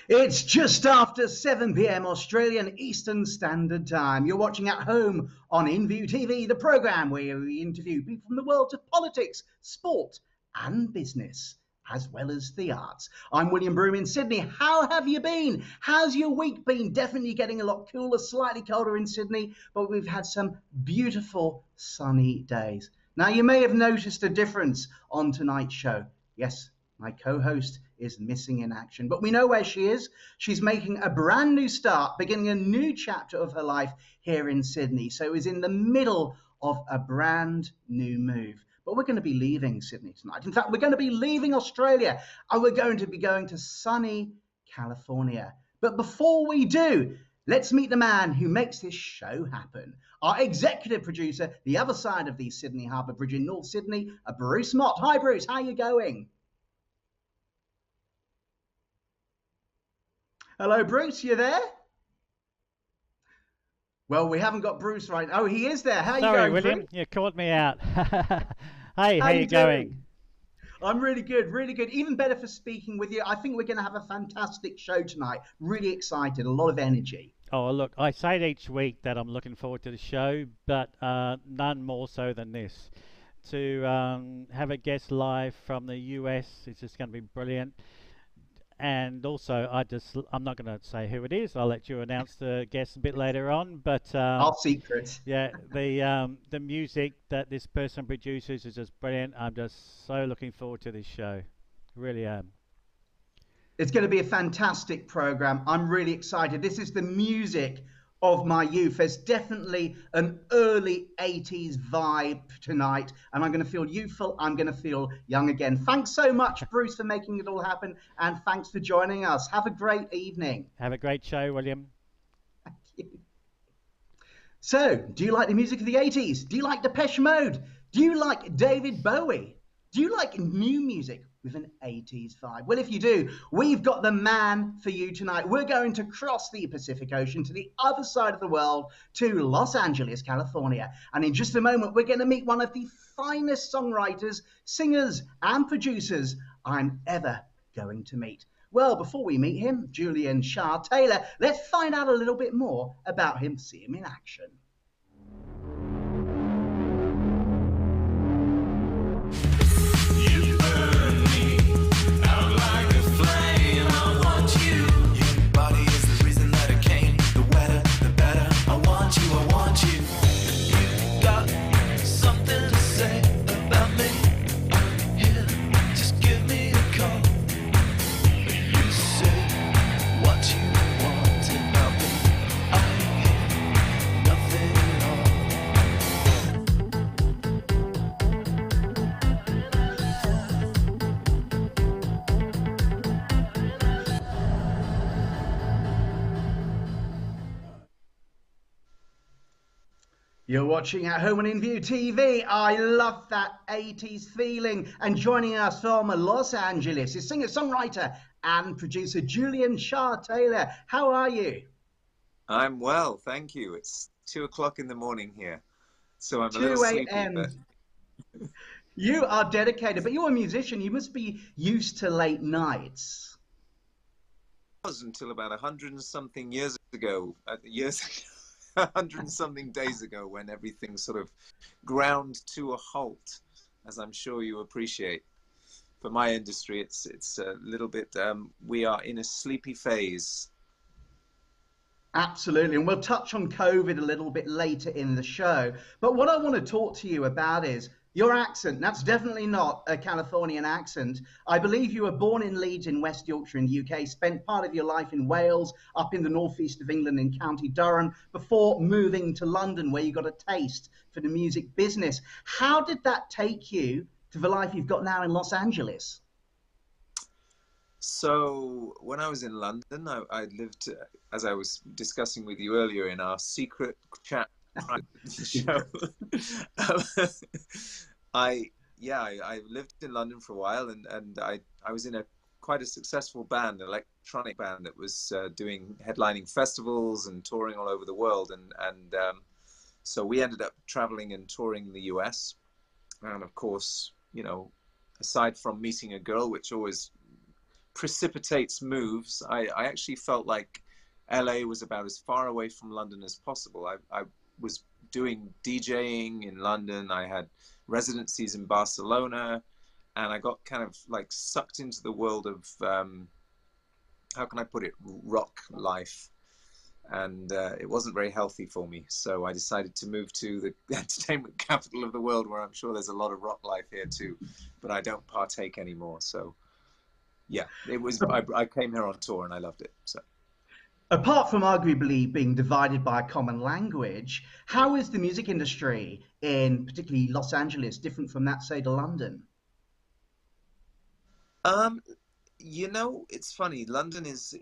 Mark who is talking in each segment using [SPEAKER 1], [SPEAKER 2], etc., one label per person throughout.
[SPEAKER 1] It's just after 7 p.m. Australian Eastern Standard Time. You're watching At Home on InView TV, the programme where we interview people from the worlds of politics, sport and business, as well as the arts. I'm William Brougham in Sydney. How have you been? How's your week been? Definitely getting a lot cooler, slightly colder in Sydney, but we've had some beautiful sunny days. Now, you may have noticed a difference on tonight's show. Yes, my co-host is missing in action, but we know where she is. She's making a brand new start, beginning a new chapter of her life here in Sydney. So is in the middle of a brand new move. But we're going to be leaving Sydney tonight. In fact, we're going to be leaving Australia and we're going to be going to sunny California. But before we do, let's meet the man who makes this show happen. Our executive producer, the other side of the Sydney Harbour Bridge in North Sydney, Bruce Mott. Hi, Bruce. How are you going? Hello, Bruce, you there? Well, we haven't got Bruce right. Oh, he is there. How are you going,
[SPEAKER 2] William?
[SPEAKER 1] Bruce?
[SPEAKER 2] You caught me out. Hey, how you going?
[SPEAKER 1] I'm really good, really good. Even better for speaking with you. I think we're going to have a fantastic show tonight. Really excited, a lot of energy.
[SPEAKER 2] Oh, look, I say it each week that I'm looking forward to the show, but none more so than this. To have a guest live from the US is just going to be brilliant. And also, I'm not going to say who it is. I'll let you announce the guest a bit later on. But
[SPEAKER 1] our secret.
[SPEAKER 2] Yeah, the music that this person produces is just brilliant. I'm just so looking forward to this show. Really am.
[SPEAKER 1] It's going to be a fantastic program. I'm really excited. This is the music of my youth. There's definitely an early 80s vibe tonight, and I'm going to feel youthful. I'm going to feel young again. Thanks so much, Bruce, for making it all happen, and thanks for joining us. Have a great evening.
[SPEAKER 2] Have a great show, William.
[SPEAKER 1] Thank you. So, do you like the music of the 80s? Do you like Depeche Mode? Do you like David Bowie? Do you like new music with an 80s vibe? Well, if you do, we've got the man for you tonight. We're going to cross the Pacific Ocean to the other side of the world, to Los Angeles, California. And in just a moment, we're going to meet one of the finest songwriters, singers, and producers I'm ever going to meet. Well, before we meet him, Julian Shah-Tayler, let's find out a little bit more about him, see him in action. You're watching At Home on InView TV. I love that 80s feeling. And joining us from Los Angeles is singer-songwriter and producer Julian Shah-Tayler. How are you?
[SPEAKER 3] I'm well, thank you. It's 2 o'clock in the morning here, so I'm a little
[SPEAKER 1] 2
[SPEAKER 3] sleepy.
[SPEAKER 1] a.m. You are dedicated, but you're a musician. You must be used to late nights.
[SPEAKER 3] It was until about 100 and something years ago, 100 and something days ago, when everything sort of ground to a halt, as I'm sure you appreciate. For my industry, it's a little bit, we are in a sleepy phase.
[SPEAKER 1] Absolutely, and we'll touch on COVID a little bit later in the show. But what I want to talk to you about is your accent. That's definitely not a Californian accent. I believe you were born in Leeds in West Yorkshire in the UK, spent part of your life in Wales, up in the northeast of England in County Durham, before moving to London, where you got a taste for the music business. How did that take you to the life you've got now in Los Angeles?
[SPEAKER 3] So when I was in London, I lived, as I was discussing with you earlier in our secret chat show, I lived in London for a while, and I was in quite a successful band, an electronic band that was doing headlining festivals and touring all over the world, and so we ended up traveling and touring the US, and of course, you know, aside from meeting a girl, which always precipitates moves. I actually felt like LA was about as far away from London as possible. I was doing DJing in London. I had residencies in Barcelona, and I got kind of like sucked into the world of how can I put it, rock life. And it wasn't very healthy for me. So I decided to move to the entertainment capital of the world, where I'm sure there's a lot of rock life here too, but I don't partake anymore. So yeah, it was. I came here on tour and I loved it. So
[SPEAKER 1] Apart from arguably being divided by a common language, how is the music industry in particularly Los Angeles different from that, say, to London?
[SPEAKER 3] um, you know, it's funny. London is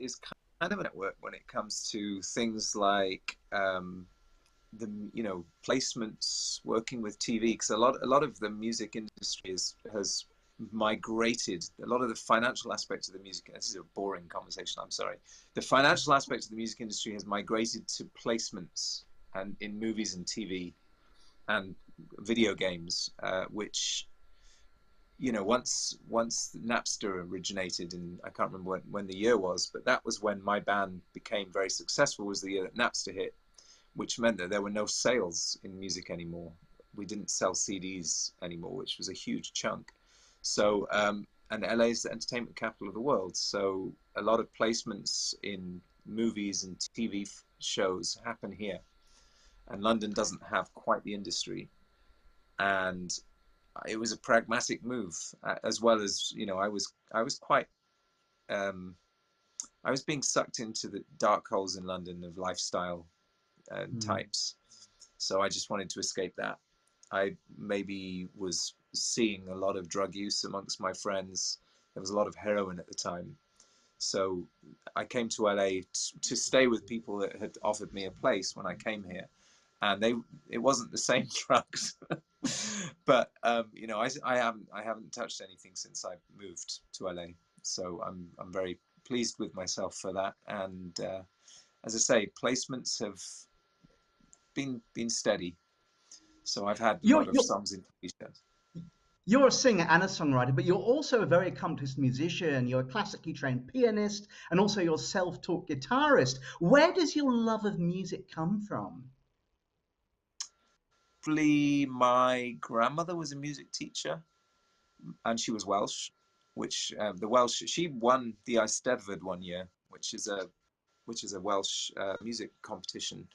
[SPEAKER 3] kind of a network when it comes to things like the placements, working with TV, because a lot of the music industry has migrated. A lot of the financial aspects of the music, this is a boring conversation, I'm sorry, the financial aspects of the music industry has migrated to placements and in movies and TV and video games, which once Napster originated, and I can't remember when the year was, but that was when my band became very successful, was the year that Napster hit, which meant that there were no sales in music anymore. We didn't sell CDs anymore, which was a huge chunk. So, and LA is the entertainment capital of the world. So a lot of placements in movies and TV shows happen here. And London doesn't have quite the industry. And it was a pragmatic move, as well as, I was quite, I was being sucked into the dark holes in London of lifestyle types. So I just wanted to escape that. I maybe was seeing a lot of drug use amongst my friends. There was a lot of heroin at the time. So I came to LA to stay with people that had offered me a place when I came here. And it wasn't the same drugs. But I haven't touched anything since I moved to LA. So I'm very pleased with myself for that. And as I say, placements have been steady. So I've had a
[SPEAKER 1] You're,
[SPEAKER 3] lot of
[SPEAKER 1] you're,
[SPEAKER 3] songs in TV shows.
[SPEAKER 1] you're a singer and a songwriter, but you're also a very accomplished musician. You're a classically trained pianist and also you're a self-taught guitarist. Where does your love of music come from?
[SPEAKER 3] Probably my grandmother was a music teacher, and she was Welsh, which the Welsh, she won the Eisteddfod one year, which is a Welsh music competition.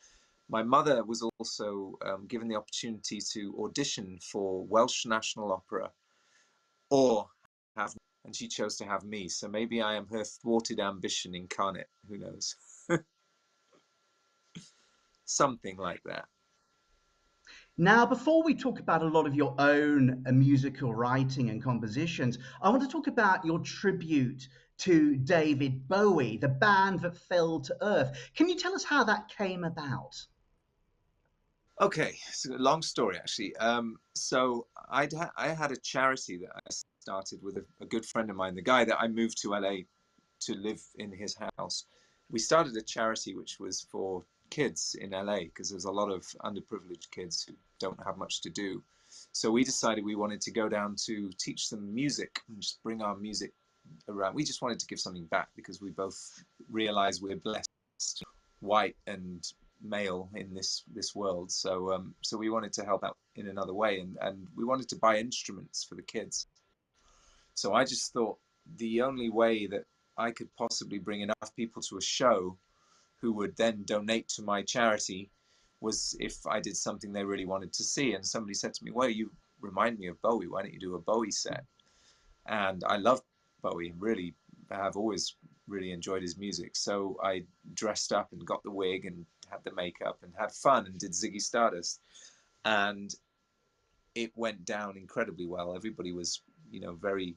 [SPEAKER 3] My mother was also given the opportunity to audition for Welsh National Opera or have, and she chose to have me. So maybe I am her thwarted ambition incarnate. Who knows? Something like that.
[SPEAKER 1] Now, before we talk about a lot of your own musical writing and compositions, I want to talk about your tribute to David Bowie, the band that fell to earth. Can you tell us how that came about?
[SPEAKER 3] Okay, it's a long story actually. So I had a charity that I started with a good friend of mine, the guy that I moved to LA to live in his house. We started a charity which was for kids in LA because there's a lot of underprivileged kids who don't have much to do. So we decided we wanted to go down to teach them music and just bring our music around. We just wanted to give something back because we both realize we're blessed, white and male in this world. So we wanted to help out in another way, and we wanted to buy instruments for the kids. So I just thought the only way that I could possibly bring enough people to a show who would then donate to my charity was if I did something they really wanted to see. And somebody said to me, well, you remind me of Bowie, why don't you do a Bowie set? And I love Bowie, really. I've always really enjoyed his music. So I dressed up and got the wig and had the makeup and had fun and did Ziggy Stardust. And it went down incredibly well. Everybody was, very,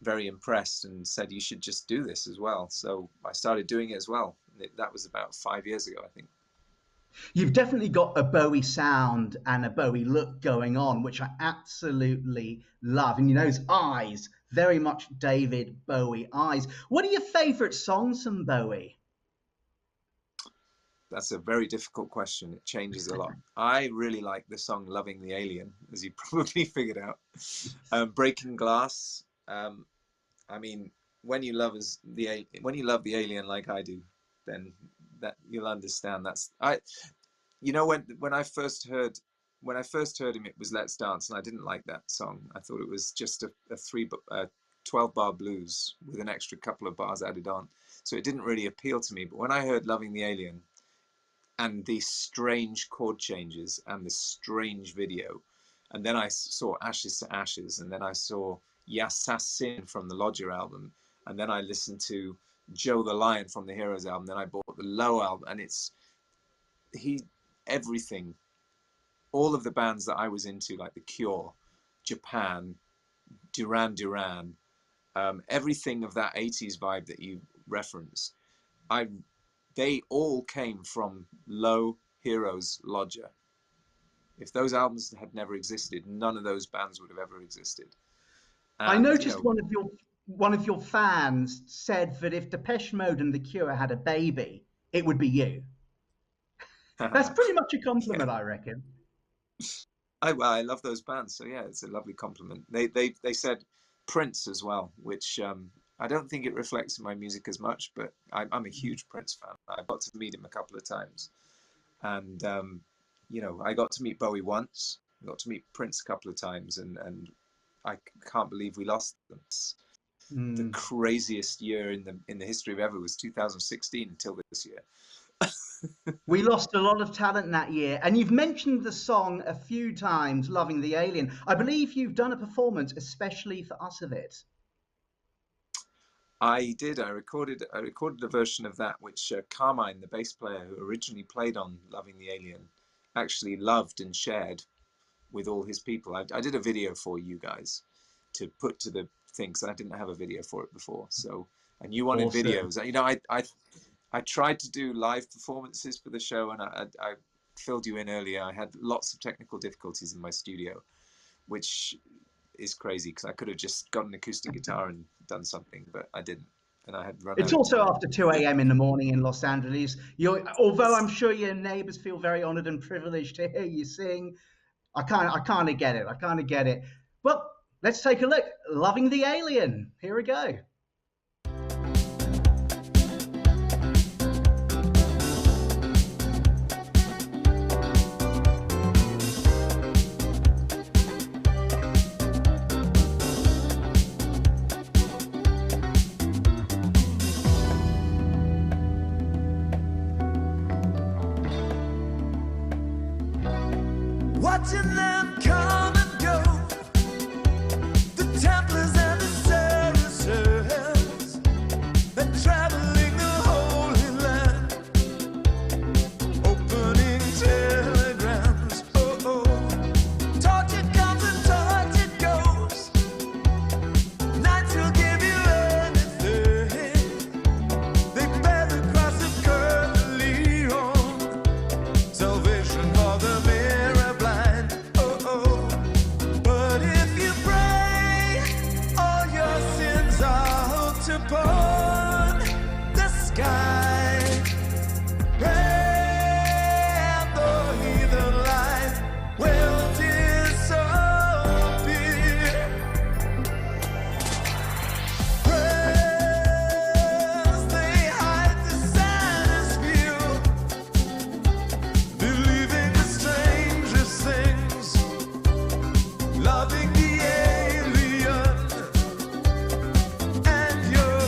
[SPEAKER 3] very impressed and said, you should just do this as well. So I started doing it as well. That was about 5 years ago, I think.
[SPEAKER 1] You've definitely got a Bowie sound and a Bowie look going on, which I absolutely love. And those eyes, very much David Bowie eyes. What are your favourite songs from Bowie?
[SPEAKER 3] That's a very difficult question. It changes a lot. I really like the song Loving the Alien, as you probably figured out. Breaking Glass. I mean, when you love the alien like I do, then that you'll understand. When I first heard him, it was Let's Dance, and I didn't like that song. I thought it was just a 12-bar blues with an extra couple of bars added on, so it didn't really appeal to me. But when I heard Loving the Alien and these strange chord changes and this strange video, and then I saw Ashes to Ashes, and then I saw Yassassin from the Lodger album, and then I listened to Joe the Lion from the Heroes album, then I bought the Low album, and everything, all of the bands that I was into, like The Cure, Japan, Duran Duran, everything of that 80s vibe that you referenced, they all came from Low, Heroes, Lodger. If those albums had never existed, none of those bands would have ever existed. And,
[SPEAKER 1] I noticed one of your fans said that if Depeche Mode and The Cure had a baby, it would be you. That's pretty much a compliment, yeah. I reckon.
[SPEAKER 3] I love those bands, so yeah, it's a lovely compliment. They said Prince as well, which I don't think it reflects in my music as much, but I'm a huge Prince fan. I got to meet him a couple of times, and I got to meet Bowie once. I got to meet Prince a couple of times, and I can't believe we lost them. The craziest year in the history of ever was 2016 until this year.
[SPEAKER 1] We lost a lot of talent that year, and you've mentioned the song a few times, Loving the Alien. I believe you've done a performance especially for us of it.
[SPEAKER 3] I did. I recorded a version of that which Carmine, the bass player who originally played on Loving the Alien, actually loved and shared with all his people. I did a video for you guys to put to the thing, because I didn't have a video for it before. So, and you wanted videos. I tried to do live performances for the show, and I filled you in earlier. I had lots of technical difficulties in my studio, which is crazy because I could have just got an acoustic guitar and done something, but I didn't. And I had run.
[SPEAKER 1] It's also after 2 a.m. in the morning in Los Angeles. Although I'm sure your neighbors feel very honored and privileged to hear you sing, I kind of get it. Well, let's take a look. Loving the Alien. Here we go.
[SPEAKER 4] Watching them come and go, the Templars and the Saracens, they're traveling the Holy Land, opening telegrams. Oh, oh, torch it comes and torch it goes, knights will give you anything, they bear the cross of Coeur de Lion, salvation for the upon the sky, and the heathen life will disappear. Prayers they hide the saddest view, believing the strangest things, loving the alien. Your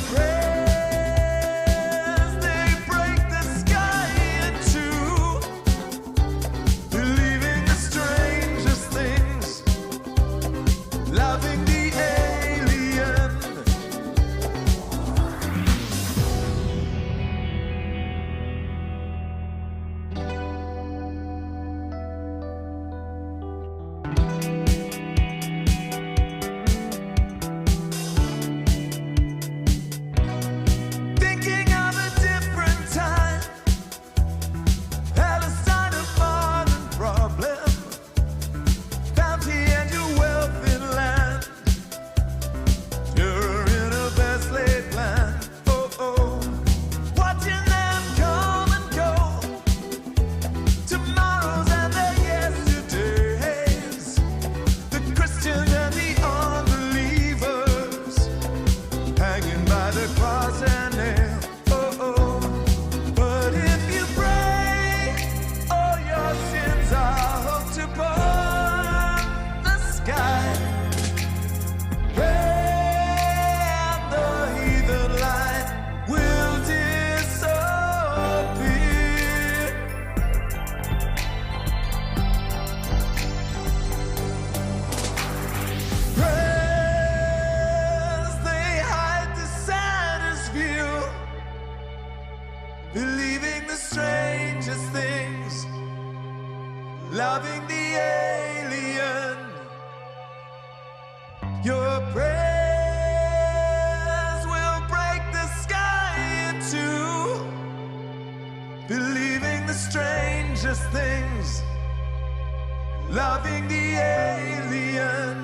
[SPEAKER 4] loving the alien.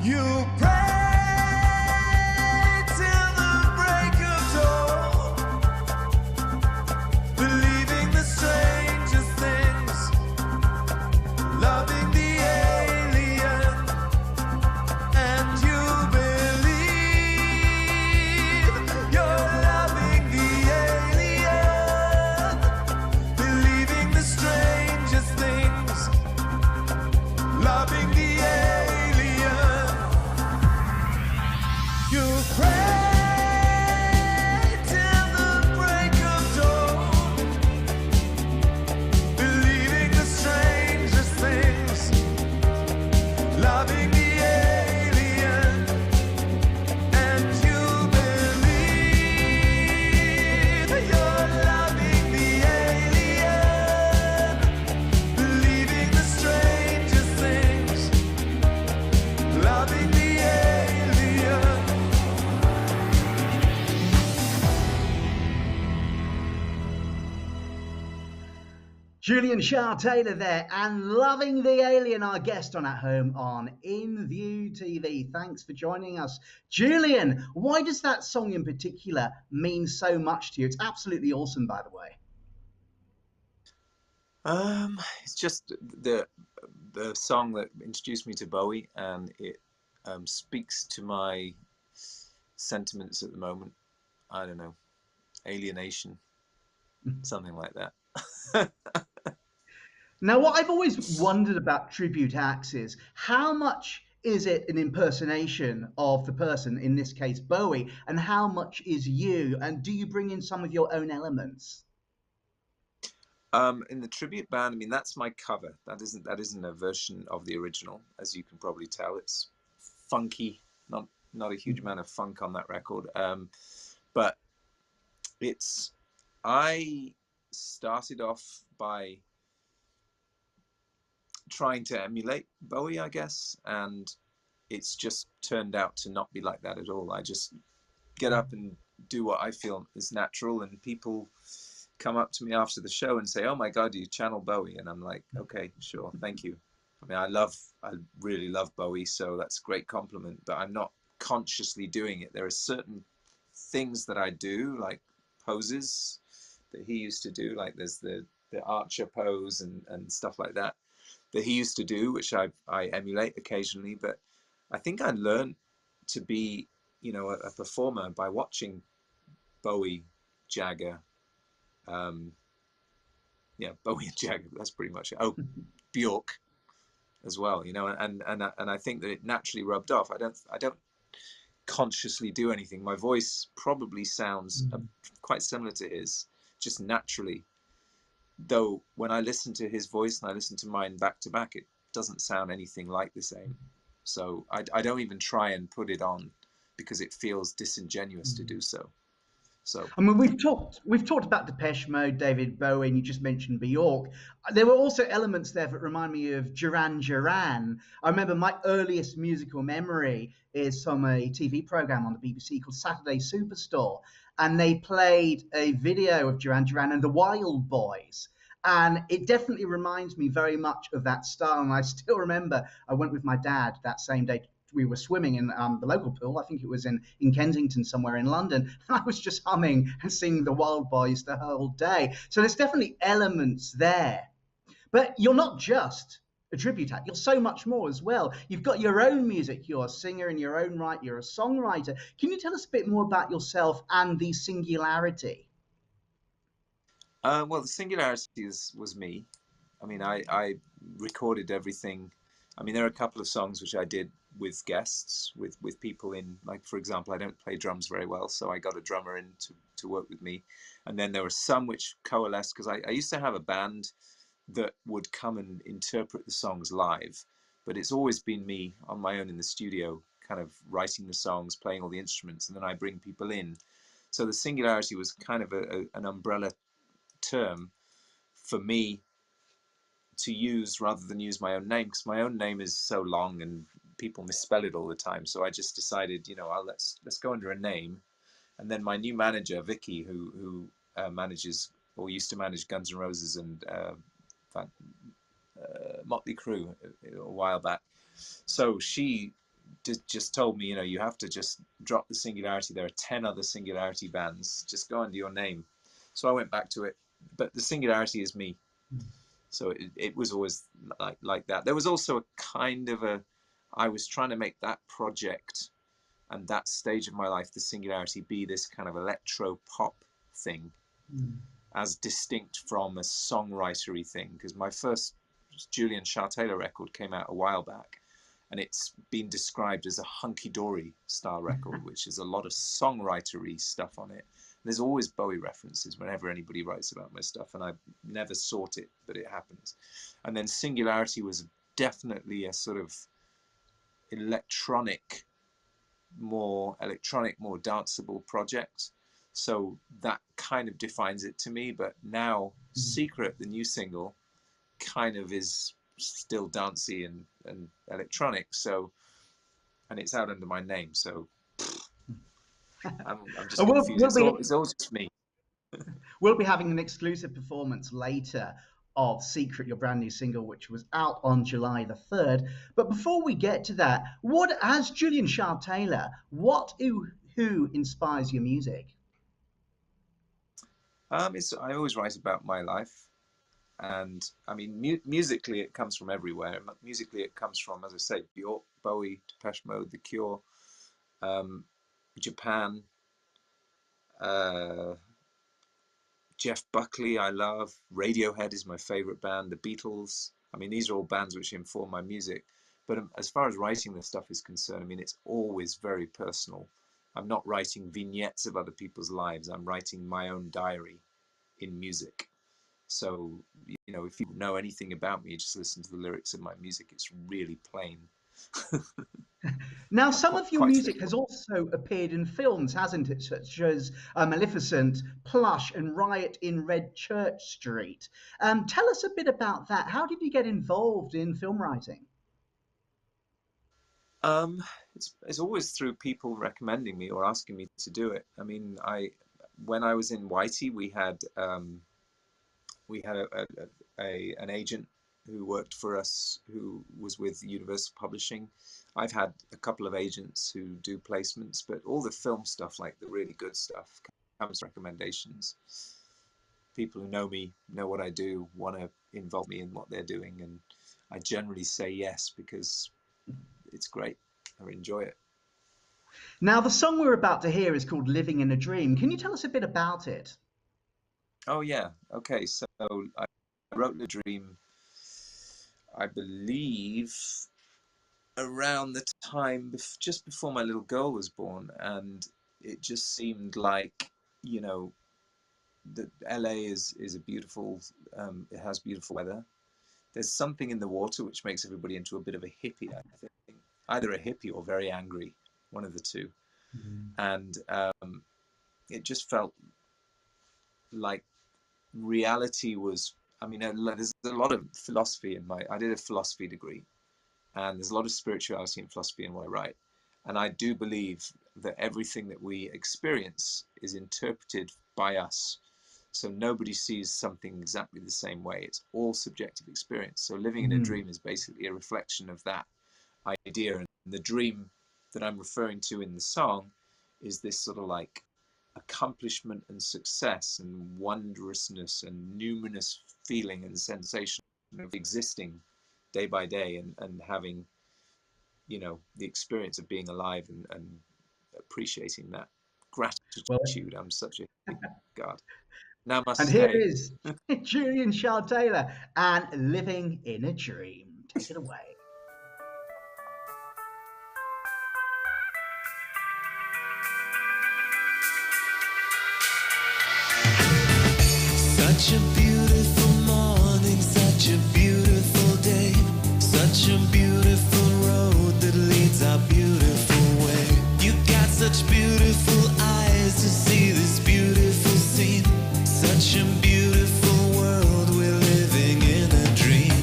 [SPEAKER 4] You pray till the break of dawn, believing the strangest things, loving the alien, and you believe you're loving the alien, believing the strangest things, loving the alien. You pray till the break of dawn, believing the strangest things, loving the alien, and you believe you're loving the alien, believing the strangest things, loving the alien.
[SPEAKER 1] Julian Shah-Tayler there, and loving the alien, our guest on At Home on In View TV. Thanks for joining us. Julian, why does that song in particular mean so much to you? It's absolutely awesome, by the way.
[SPEAKER 3] It's just the song that introduced me to Bowie, and it speaks to my sentiments at the moment. I don't know, alienation, something like that.
[SPEAKER 1] Now, what I've always wondered about tribute acts is how much is it an impersonation of the person, in this case Bowie, and how much is you? And do you bring in some of your own elements?
[SPEAKER 3] In the tribute band, I mean, that's my cover. That isn't a version of the original, as you can probably tell. It's funky, not a huge amount of funk on that record. But I started off by trying to emulate Bowie, I guess, and it's just turned out to not be like that at all. I just get up and do what I feel is natural, and people come up to me after the show and say, "Oh my God, you channel Bowie," and I'm like, "Okay, sure, thank you." I mean, I really love Bowie, so that's a great compliment, but I'm not consciously doing it. There are certain things that I do, like poses that he used to do, like there's the archer pose and stuff like that he used to do, which I emulate occasionally. But I think I learned to be, a performer by watching Bowie, Jagger, Bowie and Jagger. That's pretty much it. Oh, Bjork as well, and I think that it naturally rubbed off. I don't consciously do anything. My voice probably sounds quite similar to his, just naturally. Though when I listen to his voice and I listen to mine back to back, it doesn't sound anything like the same. So I don't even try and put it on because it feels disingenuous to do so. So
[SPEAKER 1] I mean, we've talked about Depeche Mode, David Bowie, and you just mentioned Bjork. There were also elements there that remind me of Duran Duran. I remember my earliest musical memory is from a TV program on the BBC called Saturday Superstore, and they played a video of Duran Duran and the Wild Boys. And it definitely reminds me very much of that style. And I still remember I went with my dad that same day. We were swimming in the local pool. I think it was in Kensington, somewhere in London. And I was just humming and singing the Wild Boys the whole day. So there's definitely elements there. But you're not just a tribute act. You're so much more as well. You've got your own music. You're a singer in your own right. You're a songwriter. Can you tell us a bit more about yourself and the Singularity?
[SPEAKER 3] Well, the Singularity was me. I mean, I recorded everything. I mean, there are a couple of songs which I did with guests, with people in, like, for example, I don't play drums very well, so I got a drummer in to work with me. And then there were some which coalesced, because I used to have a band that would come and interpret the songs live, but it's always been me on my own in the studio, kind of writing the songs, playing all the instruments, and then I bring people in. So the Singularity was kind of an umbrella term for me to use rather than use my own name, because my own name is so long and people misspell it all the time. So I just decided, let's go under a name. And then my new manager, Vicky, who manages or used to manage Guns N' Roses and Motley Crue a while back. So she just told me, you have to just drop the Singularity. There are 10 other Singularity bands. Just go under your name. So I went back to it. But the Singularity is me. So it was always like that. There was also a kind of I was trying to make that project and that stage of my life, the Singularity, be this kind of electro pop thing, as distinct from a songwritery thing. Because my first Julian Shah-Tayler record came out a while back, and it's been described as a hunky-dory style record, which is a lot of songwritery stuff on it. There's always Bowie references whenever anybody writes about my stuff, and I never sought it, but it happens. And then Singularity was definitely a sort of electronic, more danceable project. So that kind of defines it to me. But now Secret, the new single, kind of is still dancey and electronic. So, and it's out under my name. So I'm just confused. It's all just me.
[SPEAKER 1] We'll be having an exclusive performance later of Secret, your brand new single, which was out on July the 3rd. But before we get to that, as Julian Shah-Tayler, who inspires your music?
[SPEAKER 3] I always write about my life. And I mean, musically, it comes from everywhere. Musically, it comes from, as I say, Bjork, Bowie, Depeche Mode, The Cure, Japan, Jeff Buckley, I love. Radiohead is my favorite band. The Beatles. I mean, these are all bands which inform my music. But as far as writing this stuff is concerned, I mean, it's always very personal. I'm not writing vignettes of other people's lives. I'm writing my own diary in music. So, if you know anything about me, just listen to the lyrics of my music. It's really plain.
[SPEAKER 1] Now, some of your music has also appeared in films, hasn't it? Such as Maleficent, Plush, and Riot in Red Church Street. Tell us a bit about that. How did you get involved in film writing?
[SPEAKER 3] It's always through people recommending me or asking me to do it. I mean, when I was in Whitey, we had an agent who worked for us, who was with Universal Publishing. I've had a couple of agents who do placements, but all the film stuff, like the really good stuff, comes from recommendations. People who know me, know what I do, want to involve me in what they're doing, and I generally say yes because it's great. I enjoy it.
[SPEAKER 1] Now, the song we're about to hear is called Living in a Dream. Can you tell us a bit about it?
[SPEAKER 3] Oh, yeah. Okay, so I wrote The Dream, I believe, around the time just before my little girl was born, and it just seemed like, that LA is a beautiful, it has beautiful weather. There's something in the water which makes everybody into a bit of a hippie, I think. Either a hippie or very angry, one of the two. And it just felt like reality was, there's a lot of philosophy I did a philosophy degree, and there's a lot of spirituality and philosophy in what I write. And I do believe that everything that we experience is interpreted by us. So nobody sees something exactly the same way. It's all subjective experience. So living in a dream is basically a reflection of that idea. And the dream that I'm referring to in the song is this sort of like accomplishment and success and wondrousness and numinous feeling and sensation of existing day by day and having, the experience of being alive and appreciating that gratitude. I'm such a God. Namaste.
[SPEAKER 1] And here is Julian Shah-Tayler and Living in a Dream. Take it away.
[SPEAKER 4] Such a beautiful morning, such a beautiful day, such a beautiful road that leads our beautiful way. You got such beautiful eyes to see this beautiful scene, such a beautiful world, we're living in a dream.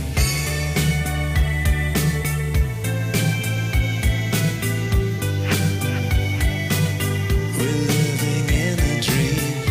[SPEAKER 4] We're living in a dream.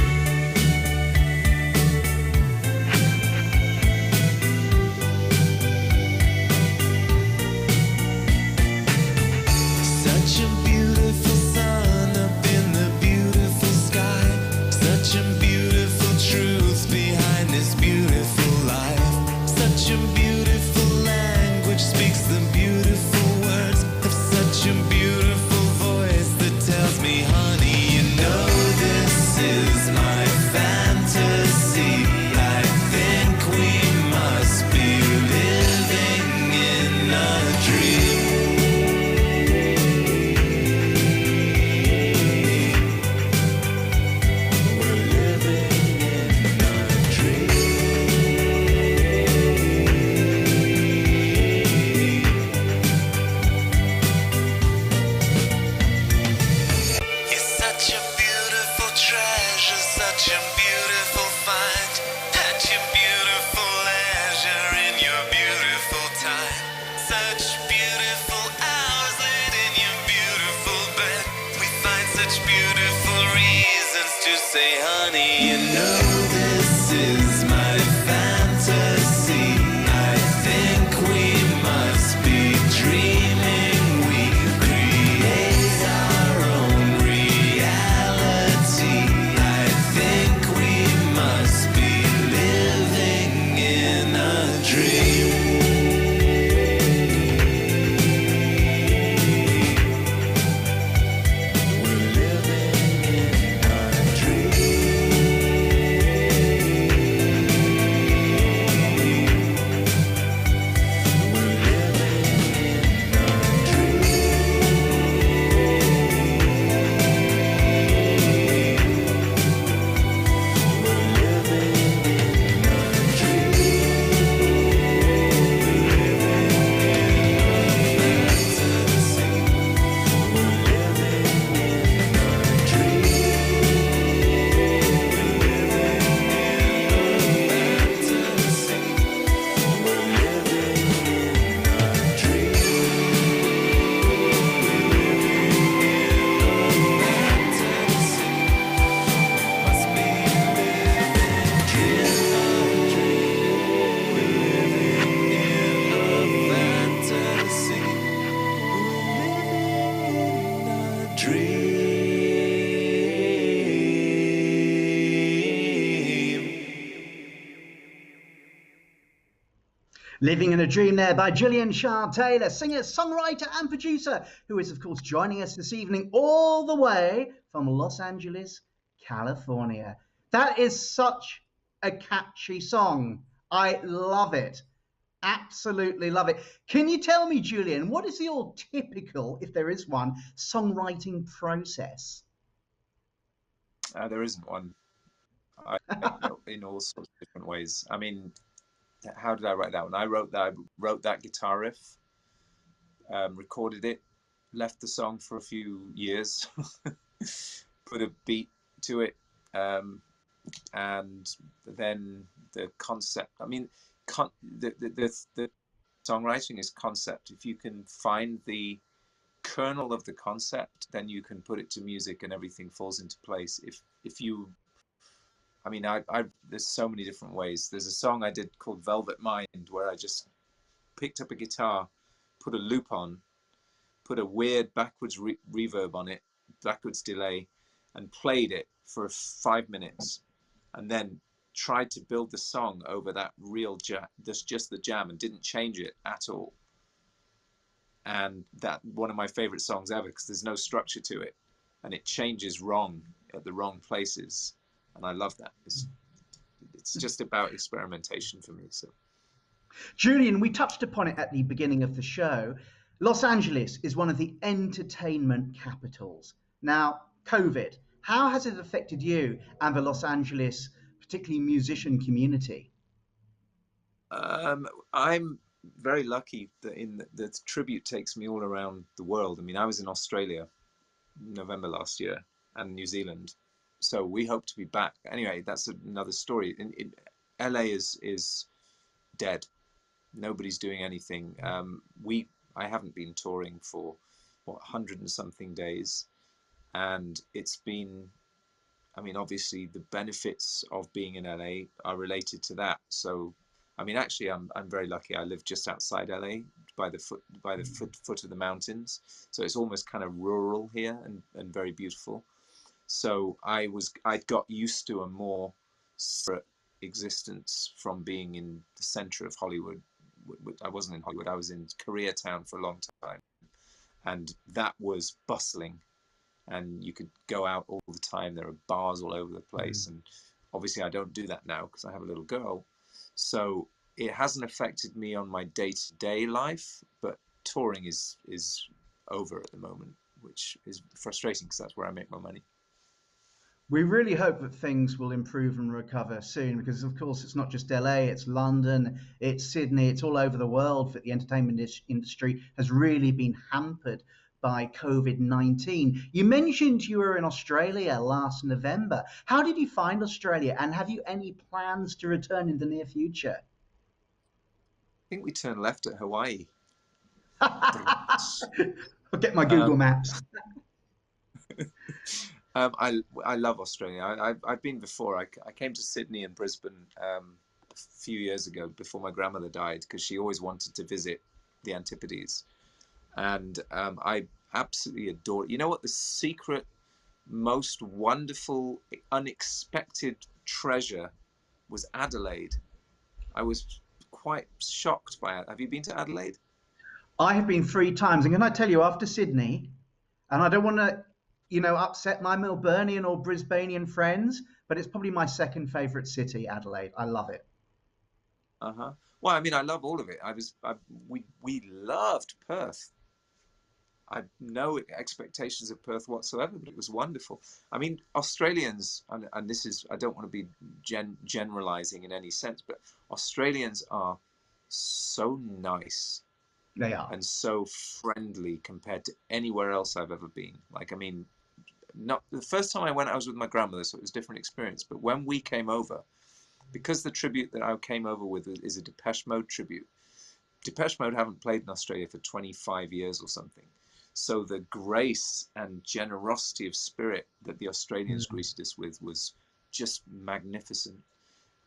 [SPEAKER 4] beautiful reasons to say, honey, you know this is my fantasy. I think we must be dreaming. We create our own reality. I think we must be living in a dream. We're living in a
[SPEAKER 1] Living in a Dream there by Julian Shah-Tayler, singer, songwriter and producer, who is of course joining us this evening all the way from Los Angeles, California. That is such a catchy song. I love it. Absolutely love it. Can you tell me, Julian, what is your typical, if there is one, songwriting process?
[SPEAKER 3] There isn't one. In all sorts of different ways. I mean, how did I write that one? I wrote that guitar riff, recorded it, left the song for a few years, put a beat to it, and then the concept. I mean, the songwriting is concept. If you can find the kernel of the concept, then you can put it to music, and everything falls into place. If you I mean, there's so many different ways. There's a song I did called Velvet Mind, where I just picked up a guitar, put a loop on, put a weird backwards reverb on it, backwards delay, and played it for 5 minutes, and then tried to build the song over that real jam, just the jam, and didn't change it at all. And that one of my favorite songs ever, because there's no structure to it, and it changes wrong at the wrong places. And I love that. It's just about experimentation for me. So,
[SPEAKER 1] Julian, we touched upon it at the beginning of the show. Los Angeles is one of the entertainment capitals. Now, COVID, how has it affected you and the Los Angeles, particularly musician community?
[SPEAKER 3] I'm very lucky that the tribute takes me all around the world. I mean, I was in Australia November last year and New Zealand. So we hope to be back. Anyway, that's another story. LA is dead. Nobody's doing anything. I haven't been touring for 100 and something days, and it's been. I mean, obviously the benefits of being in LA are related to that. So, I mean, actually, I'm very lucky. I live just outside LA, by the foot of the mountains. So it's almost kind of rural here and very beautiful. So I got used to a more separate existence from being in the center of Hollywood. I wasn't in Hollywood. I was in Koreatown for a long time, and that was bustling, and you could go out all the time. There are bars all over the place, and obviously I don't do that now because I have a little girl. So it hasn't affected me on my day-to-day life, but touring is over at the moment, which is frustrating because that's where I make my money.
[SPEAKER 1] We really hope that things will improve and recover soon, because of course it's not just LA, it's London, it's Sydney, it's all over the world that the entertainment industry has really been hampered by COVID-19. You mentioned you were in Australia last November. How did you find Australia, and have you any plans to return in the near future?
[SPEAKER 3] I think we turned left at Hawaii.
[SPEAKER 1] I'll get my Google Maps.
[SPEAKER 3] I love Australia. I've been before. I came to Sydney and Brisbane a few years ago before my grandmother died, because she always wanted to visit the Antipodes, and I absolutely adore it. You know what? The secret, most wonderful, unexpected treasure was Adelaide. I was quite shocked by it. Have you been to Adelaide?
[SPEAKER 1] I have been 3 times, and can I tell you, after Sydney, and I don't want to, upset my Melburnian or Brisbanean friends, but it's probably my second favourite city, Adelaide. I love it.
[SPEAKER 3] Uh-huh. Well, I mean, I love all of it. We loved Perth. I had no expectations of Perth whatsoever, but it was wonderful. I mean, Australians, and this is, I don't want to be generalizing in any sense, but Australians are so nice
[SPEAKER 1] They are.
[SPEAKER 3] and so friendly compared to anywhere else I've ever been. Like, I mean, not the first time I went, I was with my grandmother, so it was a different experience. But when we came over, because the tribute that I came over with is a Depeche Mode tribute. Depeche Mode haven't played in Australia for 25 years or something. So the grace and generosity of spirit that the Australians greeted us with was just magnificent.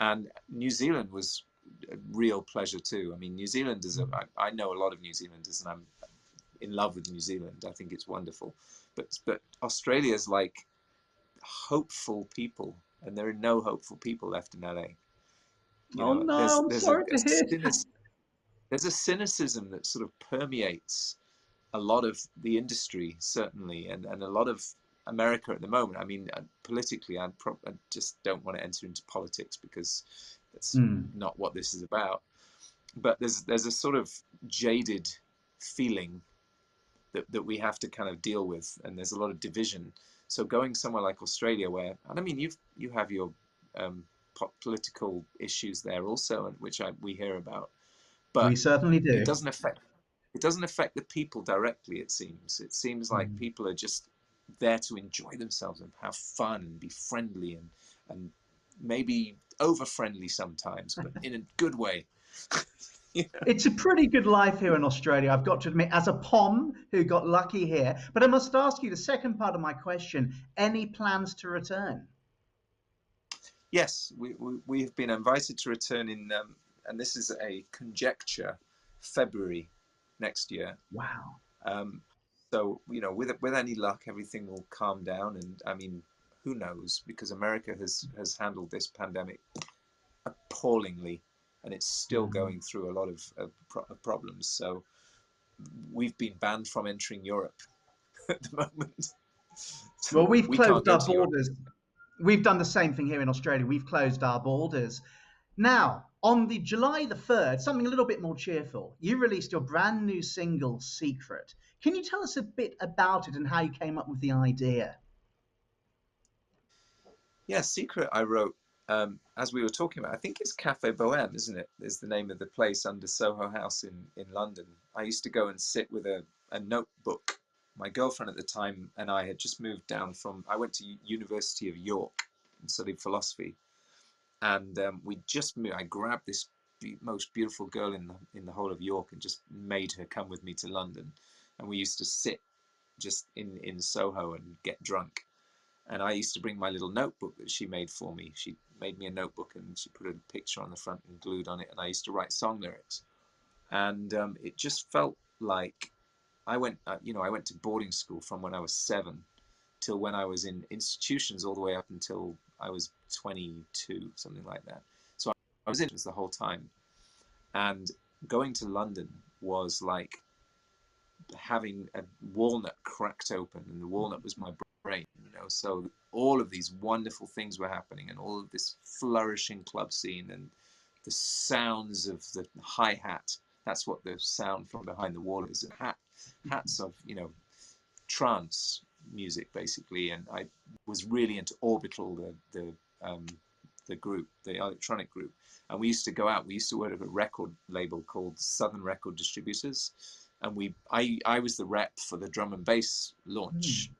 [SPEAKER 3] And New Zealand was a real pleasure too. I mean, New Zealand is I know a lot of New Zealanders, and I'm in love with New Zealand. I think it's wonderful. But Australia's like hopeful people, and there are no hopeful people left in LA. You
[SPEAKER 1] Oh
[SPEAKER 3] know,
[SPEAKER 1] no, I'm sorry to hear.
[SPEAKER 3] there's a cynicism that sort of permeates a lot of the industry, certainly, and a lot of America at the moment. I mean, politically, I just don't want to enter into politics, because that's not what this is about. But there's a sort of jaded feeling that we have to kind of deal with, and there's a lot of division. So going somewhere like Australia, where, and I mean, you have your political issues there also, and which we hear about, but
[SPEAKER 1] We certainly do.
[SPEAKER 3] it doesn't affect the people directly. It seems like people are just there to enjoy themselves and have fun and be friendly and maybe over friendly sometimes, but in a good way. You know?
[SPEAKER 1] It's a pretty good life here in Australia, I've got to admit, as a POM who got lucky here. But I must ask you the second part of my question: any plans to return?
[SPEAKER 3] Yes, we have been invited to return in, and this is a conjecture, February next year.
[SPEAKER 1] Wow.
[SPEAKER 3] So, you know, with any luck, everything will calm down. And I mean, who knows? Because America has handled this pandemic appallingly, and it's still going through a lot of problems. So we've been banned from entering Europe at the moment.
[SPEAKER 1] Well, we've
[SPEAKER 3] We
[SPEAKER 1] closed
[SPEAKER 3] can't go
[SPEAKER 1] our
[SPEAKER 3] to Europe.
[SPEAKER 1] borders. We've done the same thing here in Australia. We've closed our borders. Now, on the July the 3rd, something a little bit more cheerful, you released your brand new single, Secret. Can you tell us a bit about it and how you came up with the idea?
[SPEAKER 3] Yeah, Secret I wrote, as we were talking about. I think it's Cafe Bohème, isn't it? Is the name of the place under Soho House in London. I used to go and sit with a notebook. My girlfriend at the time and I had just moved down I went to University of York and studied philosophy. And we just moved. I grabbed this most beautiful girl in the whole of York and just made her come with me to London. And we used to sit just in Soho and get drunk. And I used to bring my little notebook that she made for me. She made me a notebook and she put a picture on the front and glued on it. And I used to write song lyrics. And it just felt like I went to boarding school from when I was 7 till when I was in institutions all the way up until I was 22, something like that. So I was in the whole time. And going to London was like having a walnut cracked open, and the walnut was my brain, you know. So all of these wonderful things were happening, and all of this flourishing club scene, and the sounds of the hi-hat. That's what the sound from behind the wall is. Hats of, you know, trance music basically. And I was really into Orbital, the group, the electronic group. And we used to go out. We used to work at a record label called Southern Record Distributors, and I was the rep for the drum and bass launch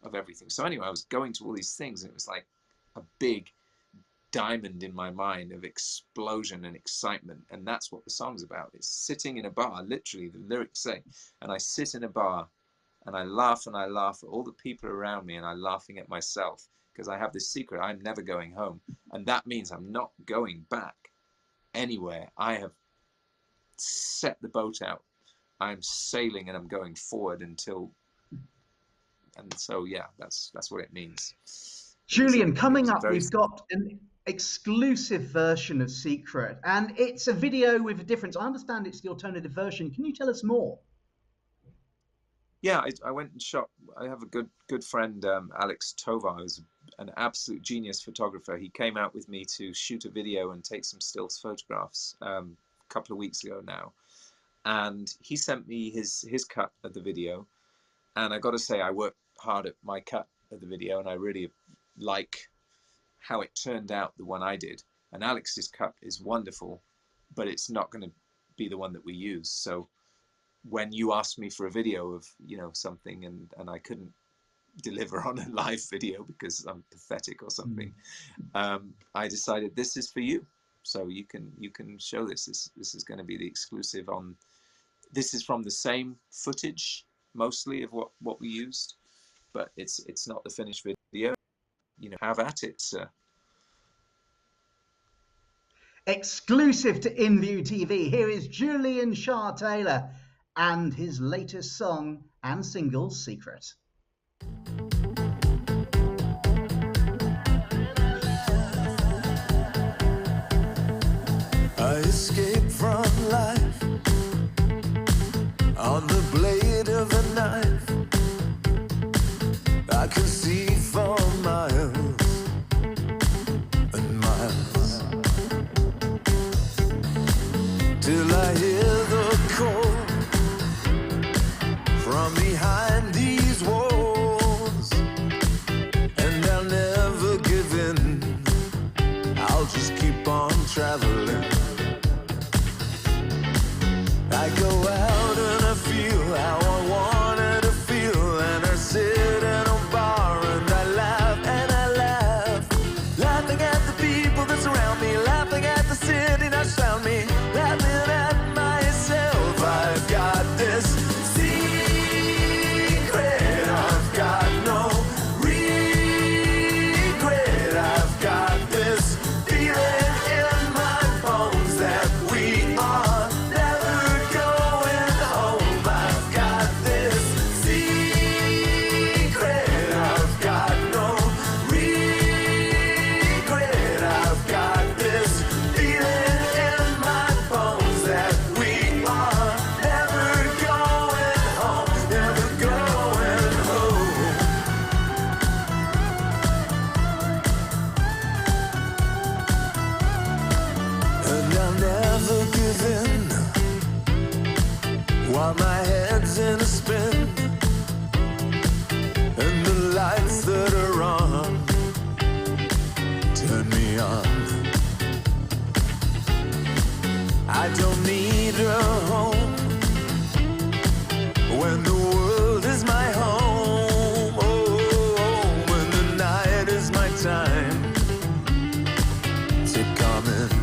[SPEAKER 3] of everything. So anyway, I was going to all these things, and it was like a big diamond in my mind of explosion and excitement. And that's what the song's about. It's sitting in a bar, literally the lyrics say, and I sit in a bar and I laugh at all the people around me, and I'm laughing at myself, because I have this secret: I'm never going home, and that means I'm not going back anywhere. I have set the boat out. I'm sailing, and I'm going forward until. And so, yeah, that's what it means.
[SPEAKER 1] Julian, coming up, we've got an exclusive version of Secret, and it's a video with a difference. I understand it's the alternative version. Can you tell us more?
[SPEAKER 3] Yeah, I went and shot. I have a good friend, Alex Tovar, who's an absolute genius photographer. He came out with me to shoot a video and take some stills photographs a couple of weeks ago now, and he sent me his cut of the video. And I got to say, I worked hard at my cut of the video, and I really like how it turned out, the one I did. And Alex's cut is wonderful, but it's not going to be the one that we use. So when you asked me for a video of, you know, something, and I couldn't deliver on a live video because I'm pathetic or something, I decided this is for you. So you can show this. This is going to be the exclusive on. This is from the same footage, mostly, of what we used, but it's not the finished video. You know, have at it, sir.
[SPEAKER 1] Exclusive to InView TV, here is Julian Shah-Tayler and his latest song and single, Secret.
[SPEAKER 4] I escaped from life on the blade of a knife. I can see for miles and miles, till I hear the call from behind these walls, and I'll never give in. I'll just keep on traveling. I go out and I feel how I wanted to feel, and I sit in a bar and I laugh, laughing at the people that surround me, laughing at the city that surround me, laughing at myself. I've got this secret, I've got no regret, I've got this feeling in my bones that we are while my head's in a spin, and the lights that are on turn me on. I don't need a home when the world is my home. Oh, when the night is my time to come in.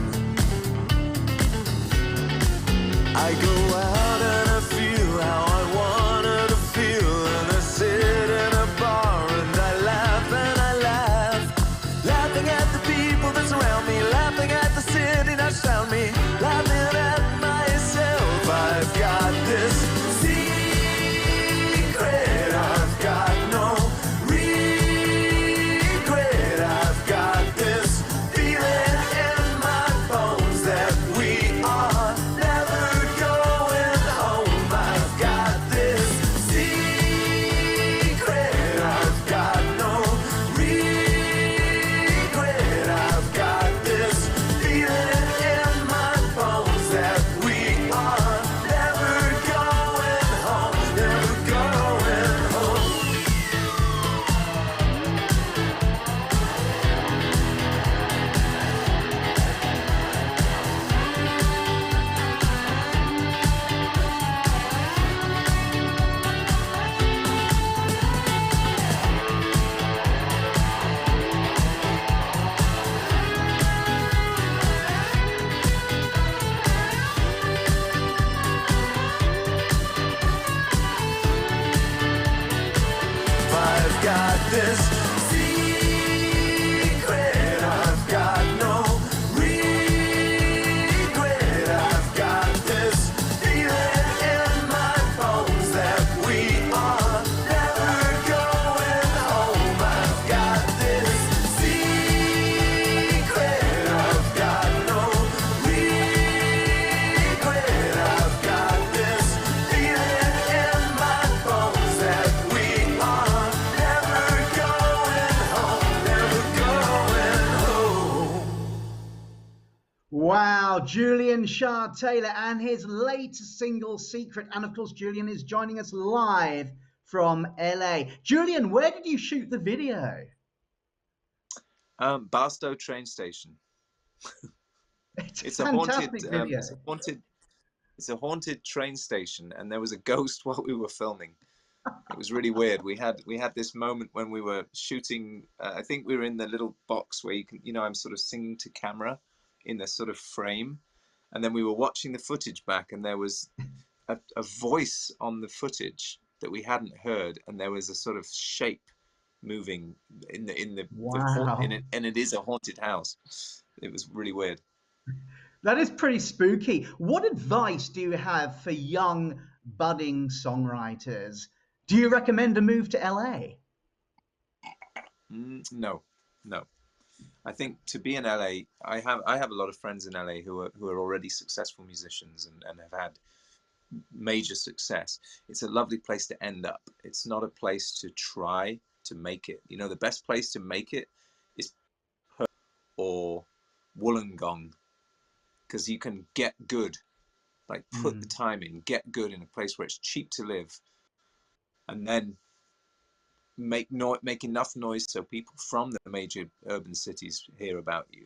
[SPEAKER 4] I go out and I feel how I wanted to feel, and I sit in a bar and I laugh, laughing at the people that surround me, laughing at the city that surround me, laughing at myself. I've got this secret, I've got no regret, got this secret. I've got no regret. I've got this feeling in my bones that we are never going home. I've got this secret. I've got no regret. I've got this feeling in my bones that we are never going home, never going home.
[SPEAKER 1] Wow, Julian Shah-Tayler and his latest single, Secret. And of course, Julian is joining us live from LA. Julian, where did you shoot the video?
[SPEAKER 3] Barstow train station.
[SPEAKER 1] It's a fantastic video.
[SPEAKER 3] It's a haunted train station, and there was a ghost while we were filming. It was really weird. We had this moment when we were shooting. I think we were in the little box where you can, I'm sort of singing to camera in this sort of frame, and then we were watching the footage back, and there was a voice on the footage that we hadn't heard, and there was a sort of shape moving in the
[SPEAKER 1] Wow.
[SPEAKER 3] and it is a haunted house. It was really weird.
[SPEAKER 1] That is pretty spooky. What advice do you have for young, budding songwriters? Do you recommend a move to LA?
[SPEAKER 3] No. I think to be in LA, I have a lot of friends in LA who are already successful musicians and have had major success. It's a lovely place to end up. It's not a place to try to make it. The best place to make it is Perth or Wollongong, because you can get good, like put the time in, get good in a place where it's cheap to live, and then make enough noise so people from the major urban cities hear about you,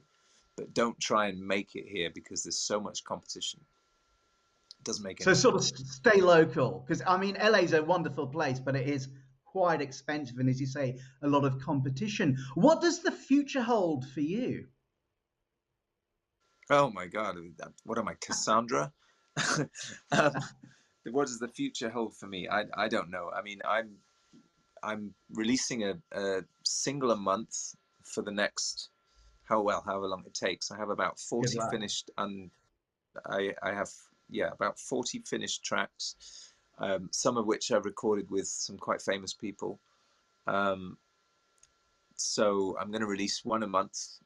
[SPEAKER 3] but don't try and make it here because there's so much competition. It doesn't make any sense.
[SPEAKER 1] So sort of stay local, because I mean, LA is a wonderful place, but it is quite expensive, and as you say, a lot of competition. What does the future hold for you?
[SPEAKER 3] Oh my God, what am I, Cassandra? What does the future hold for me? I don't know. I mean, I'm releasing a single a month for the next, however long it takes. I have about 40 finished, and I have about 40 finished tracks, some of which I've recorded with some quite famous people. So I'm going to release one a month,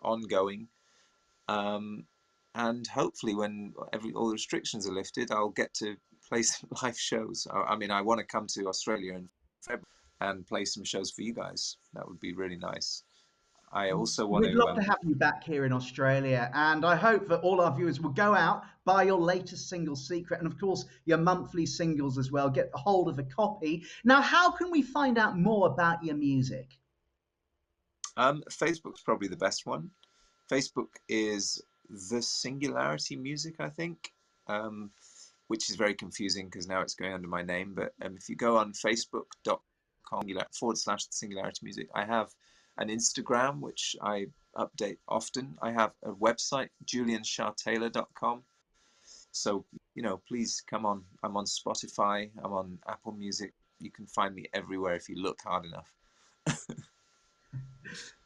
[SPEAKER 3] ongoing. And hopefully when all the restrictions are lifted, I'll get to play some live shows. I mean, I want to come to Australia in February and play some shows for you guys. That would be really nice. I also want
[SPEAKER 1] We'd love to have you back here in Australia, and I hope that all our viewers will go out, buy your latest single, Secret, and of course your monthly singles as well. Get a hold of a copy. Now, how can we find out more about your music?
[SPEAKER 3] Facebook's probably the best one. Facebook is The Singularity Music, I think, which is very confusing because now it's going under my name. But if you go on facebook.com/The Singularity Music, I have an Instagram, which I update often. I have a website, julianshahtayler.com. So, please come on. I'm on Spotify. I'm on Apple Music. You can find me everywhere if you look hard enough.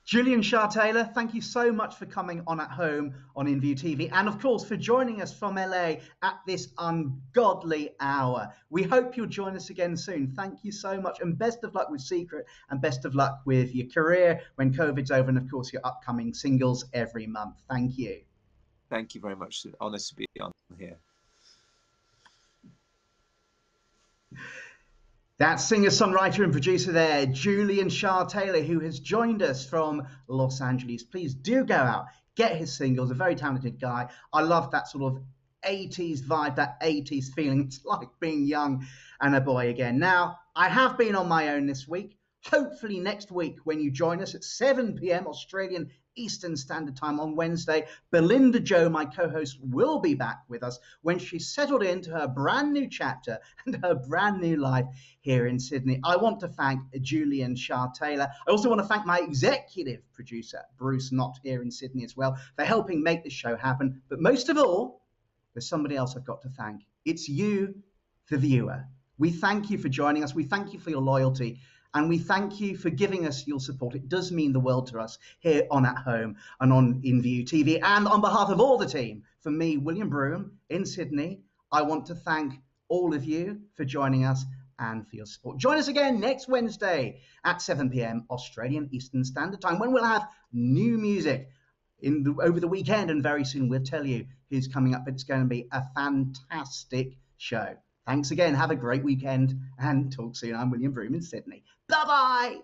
[SPEAKER 1] Julian Shah-Tayler, thank you so much for coming on At Home on InView TV, and of course for joining us from LA at this ungodly hour. We hope you'll join us again soon. Thank you so much, and best of luck with Secret, and best of luck with your career when COVID's over, and of course your upcoming singles every month. Thank you.
[SPEAKER 3] Thank you very much. It's an honor to be on here.
[SPEAKER 1] That singer-songwriter and producer there, Julian Shah-Tayler, who has joined us from Los Angeles. Please do go out, get his singles, a very talented guy. I love that sort of 80s vibe, that 80s feeling. It's like being young and a boy again. Now, I have been on my own this week. Hopefully next week when you join us at 7 p.m. Australian Eastern Standard Time on Wednesday, Belinda Joe, my co-host, will be back with us when she's settled into her brand new chapter and her brand new life here in Sydney. I want to thank Julian Shah-Tayler. I also want to thank my executive producer, Bruce Knott, here in Sydney as well, for helping make this show happen. But most of all, there's somebody else I've got to thank. It's you, the viewer. We thank you for joining us. We thank you for your loyalty. And we thank you for giving us your support. It does mean the world to us here on At Home and on InView TV. And on behalf of all the team, from me, William Brougham, in Sydney, I want to thank all of you for joining us and for your support. Join us again next Wednesday at 7 p.m. Australian Eastern Standard Time, when we'll have new music over the weekend, and very soon we'll tell you who's coming up. It's going to be a fantastic show. Thanks again. Have a great weekend and talk soon. I'm William Brougham in Sydney. Bye-bye.